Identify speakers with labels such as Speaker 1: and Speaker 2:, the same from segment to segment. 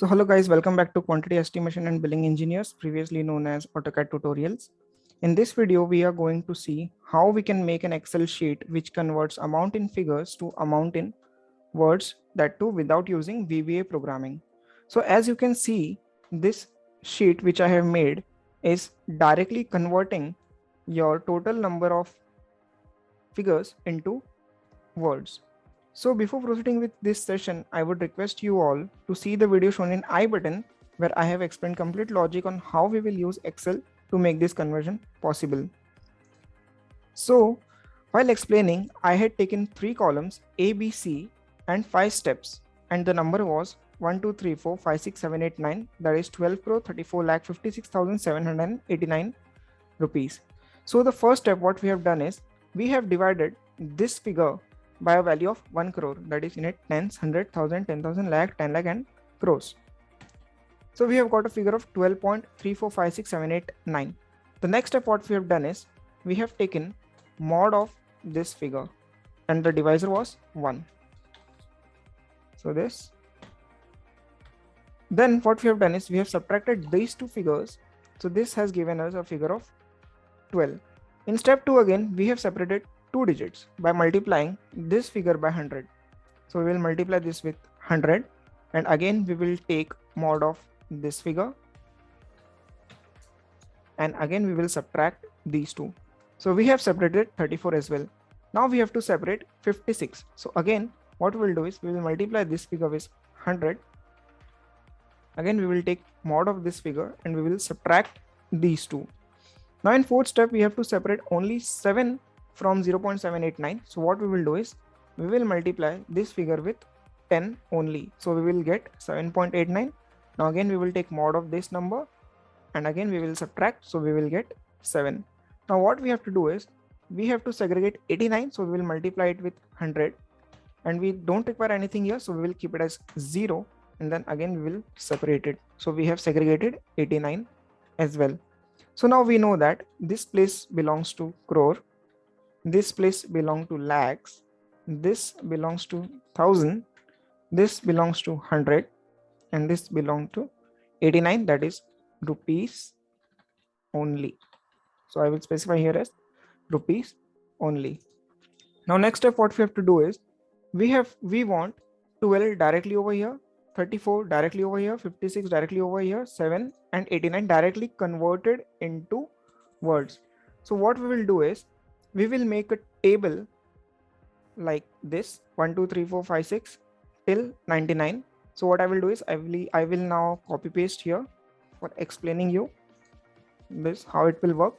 Speaker 1: So hello guys, welcome back to Quantity Estimation and Billing Engineers, previously known as AutoCAD tutorials. In this video, we are going to see how we can make an Excel sheet which converts amount in figures to amount in words, that too without using VBA programming. So as you can see, this sheet which I have made is directly converting your total number of figures into words. So before proceeding with this session, I would request you all to see the video shown in I button where I have explained complete logic on how we will use Excel to make this conversion possible. So while explaining, I had taken 3 columns A, B, C and 5 steps, and the number was 1, 2, 3, 4, 5, 6, 7, 8, 9, that is 12 crore 34 lakh 56,789 rupees. So the first step what we have done is we have divided this figure by a value of 1 crore, that is in it tens, 100,000, 10,000, lakh, 10 lakh and crores. So we have got a figure of 12.3456789. The next step what we have done is we have taken mod of this figure and the divisor was 1. So this. Then what we have done is we have subtracted these two figures. So this has given us a figure of 12. In step 2 again, we have separated 2 digits by multiplying this figure by 100. So we will multiply this with 100 and again we will take mod of this figure and again we will subtract these two. So we have separated 34 as well. Now we have to separate 56. So again what we will do is we will multiply this figure with 100. Again we will take mod of this figure and we will subtract these two. Now in fourth step we have to separate only 7 from 0.789. So what we will do is we will multiply this figure with 10 only. So we will get 7.89. Now again we will take mod of this number and again we will subtract, so we will get 7. Now what we have to do is we have to segregate 89, so we will multiply it with 100 and we don't require anything here, so we will keep it as 0 and then again we will separate it. So we have segregated 89 as well. So now we know that this place belongs to crore, this place belongs to lakhs, this belongs to 1000, this belongs to 100 and this belongs to 89, that is rupees only. So I will specify here as rupees only. Now next step what we have to do is we want 12 directly over here, 34 directly over here, 56 directly over here, 7 and 89 directly converted into words. So what we will do is we will make a table like this 1 2 3 4 5 6 till 99. So what I will do is I will now copy paste here for explaining you this how it will work.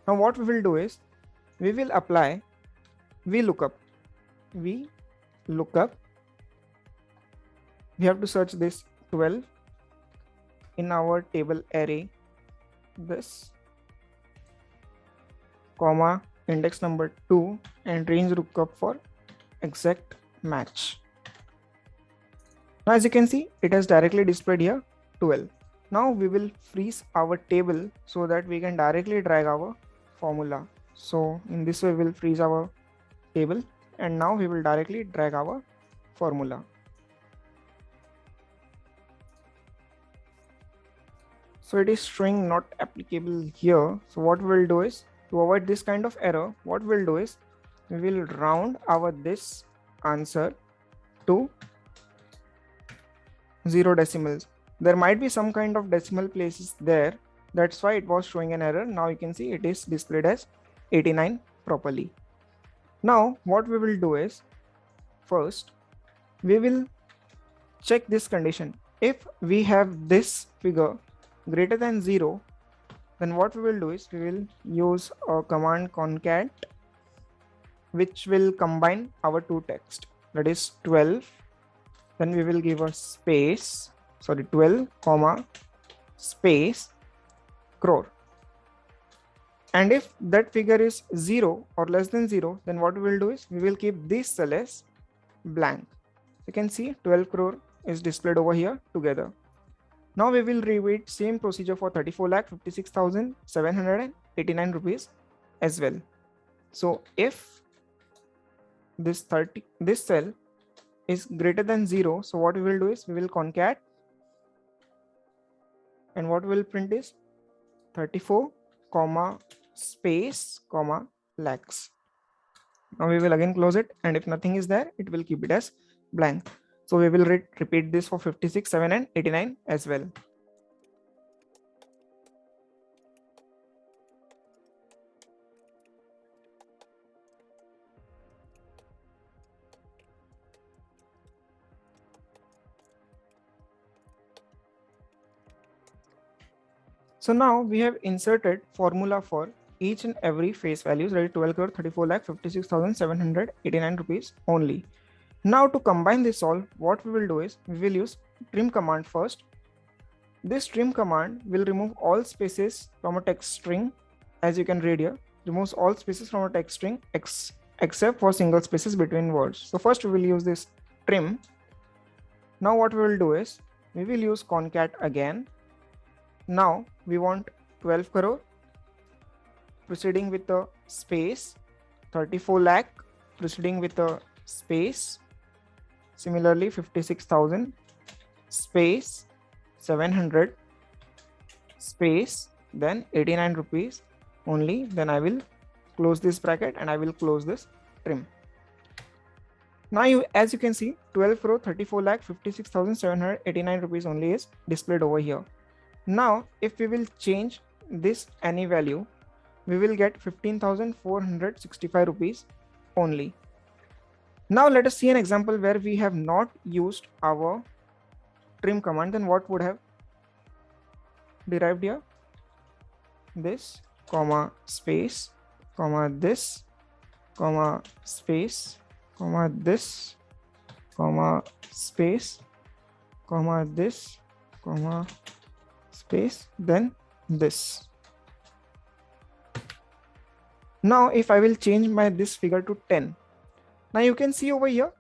Speaker 1: Now what we will do is we will apply VLOOKUP. We have to search this 12 in our table array, this comma index number 2 and range lookup for exact match. Now as you can see, it has directly displayed here 12. Now we will freeze our table so that we can directly drag our formula. So in this way we will freeze our table and now we will directly drag our formula. So it is showing not applicable here. So what we will do is to avoid this kind of error, what we will do is we will round our this answer to 0 decimals. There might be some kind of decimal places there. That's why it was showing an error. Now you can see it is displayed as 89 properly. Now what we will do is first we will check this condition. If we have this figure greater than 0, then what we will do is we will use a command concat which will combine our two text, that is 12, then we will give a space, 12 comma space crore, and if that figure is 0 or less than 0, then what we will do is we will keep this cell as blank. You can see 12 crore is displayed over here together. Now we will repeat same procedure for 34,56,789 rupees as well. So if this cell is greater than 0, so what we will do is we will concat and what we'll print is 34 comma space comma lakhs. Now we will again close it, and if nothing is there, it will keep it as blank. So we will repeat this for 56, 7 and 89 as well. So now we have inserted formula for each and every face values, right? 12 crore 34 lakh 56,789 rupees only. Now to combine this all, what we will do is we will use trim command first. This trim command will remove all spaces from a text string. As you can read here, removes all spaces from a text string except for single spaces between words. So first we will use this trim. Now what we will do is we will use concat again. Now we want 12 crore proceeding with the space, 34 lakh proceeding with the space, similarly 56,000 space 700 space, then 89 rupees only. Then I will close this bracket and I will close this trim. Now as you can see, 12 crore 34 lakh 56,789 rupees only is displayed over here. Now if we will change this any value, we will get 15,465 rupees only. Now let us see an example where we have not used our trim command. Then what would have derived here? This comma space comma this comma space comma this comma space comma this comma space, then this. Now if I will change this figure to 10, now you can see over here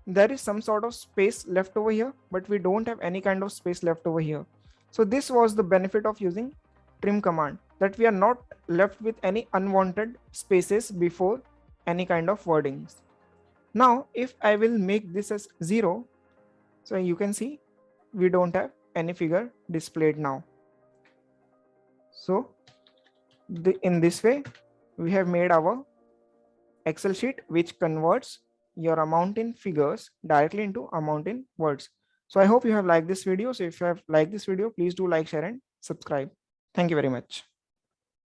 Speaker 1: there is some sort of space left over here, but we don't have any kind of space left over here. So this was the benefit of using trim command, that we are not left with any unwanted spaces before any kind of wordings. Now if I will make this as 0, so you can see we don't have any figure displayed now. So in this way we have made our Excel sheet which converts your amount in figures directly into amount in words. So I hope you have liked this video. So if you have liked this video, please do like, share and subscribe. Thank you very much.